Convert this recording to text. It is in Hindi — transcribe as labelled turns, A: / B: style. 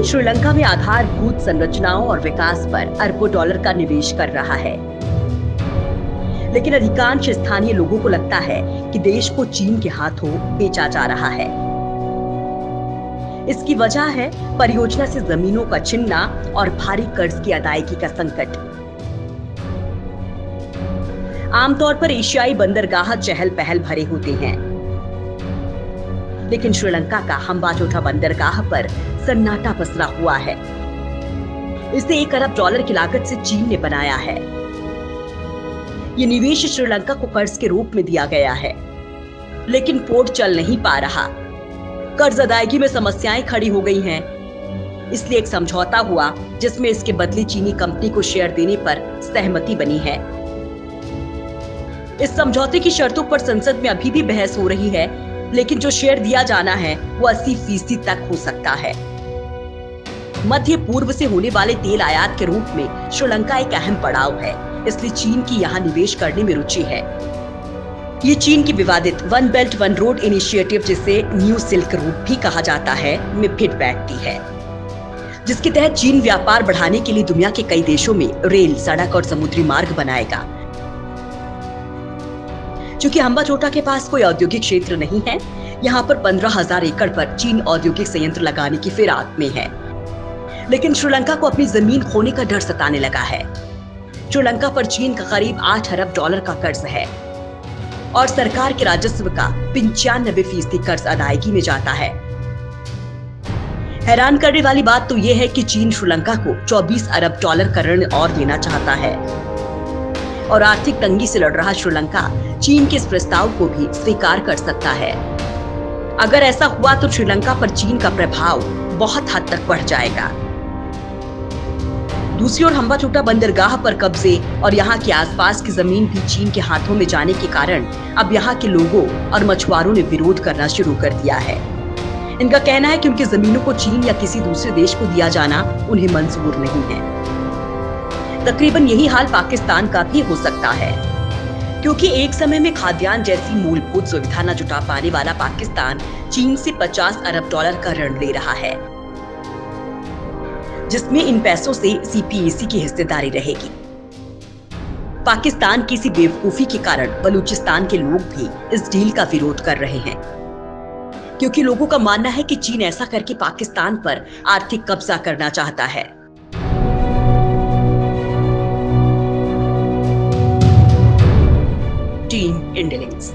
A: चीन श्रीलंका में आधारभूत संरचनाओं और विकास पर अरबों डॉलर का निवेश कर रहा है, लेकिन अधिकांश स्थानीय लोगों को लगता है कि देश को चीन के हाथों बेचा जा रहा है। इसकी वजह है परियोजना से जमीनों का छिनना और भारी कर्ज की अदायगी का संकट। आमतौर पर एशियाई बंदरगाह चहल पहल भरे होते हैं, लेकिन श्रीलंका का हम्बांटोटा बंदरगाह पर सन्नाटा पसरा हुआ है। इसे 1 अरब डॉलर की लागत से चीन ने बनाया है। ये निवेश श्रीलंका को कर्ज के रूप में दिया गया है, लेकिन पोर्ट चल नहीं पा रहा। कर्ज अदायगी में समस्याएं खड़ी हो गई हैं। इसलिए एक समझौता हुआ जिसमें इसके बदले चीनी कंपनी को शेयर देने पर सहमति बनी है। इस समझौते की शर्तों पर संसद में अभी भी बहस हो रही है, लेकिन जो शेयर दिया जाना है वो 80% तक हो सकता है। मध्य पूर्व से होने वाले तेल आयात के रूप में श्रीलंका एक अहम पड़ाव है, इसलिए चीन की यहाँ निवेश करने में रुचि है। ये चीन की विवादित one belt one road initiative, जिसे न्यू सिल्क रूट भी कहा जाता है, में फिट बैठती है, जिसके तहत चीन व्यापार बढ़ाने के लिए दुनिया के कई देशों में रेल, सड़क और समुद्री मार्ग बनाएगा। चूंकि हम्बांटोटा के पास कोई औद्योगिक क्षेत्र नहीं है, यहाँ पर 15,000 एकड़ पर चीन औद्योगिक संयंत्र लगाने की फिराक में है, लेकिन श्रीलंका को अपनी जमीन खोने का डर सताने लगा है। श्रीलंका पर चीन का करीब 8 अरब डॉलर का कर्ज है और सरकार के राजस्व का 95% कर्ज अदायगी में जाता है। हैरान करने वाली बात तो यह है कि चीन श्रीलंका को 24 अरब डॉलर का ऋण और देना चाहता है और आर्थिक तंगी से लड़ रहा श्रीलंका चीन के इस प्रस्ताव को भी स्वीकार कर सकता है। अगर ऐसा हुआ तो श्रीलंका पर चीन का प्रभाव बहुत हद तक बढ़ जाएगा। दूसरी ओर हम्बांटोटा बंदरगाह पर कब्जे और यहाँ के आसपास की जमीन भी चीन के हाथों में जाने के कारण अब यहाँ के लोगों और मछुआरों ने विरोध करना शुरू कर दिया है। इनका कहना है कि उनकी जमीनों को चीन या किसी दूसरे देश को दिया जाना उन्हें मंजूर नहीं है। तकरीबन यही हाल पाकिस्तान का भी हो सकता है, क्योंकि एक समय में खाद्यान्न जैसी मूलभूत सुविधा न जुटा पाने वाला पाकिस्तान चीन से 50 अरब डॉलर का ऋण ले रहा है, जिसमें इन पैसों से CPEC की हिस्सेदारी रहेगी। पाकिस्तान की इसी बेवकूफी के कारण बलूचिस्तान के लोग भी इस डील का विरोध कर रहे हैं, क्योंकि लोगों का मानना है कि चीन ऐसा करके पाकिस्तान पर आर्थिक कब्जा करना चाहता है। Team intelligence.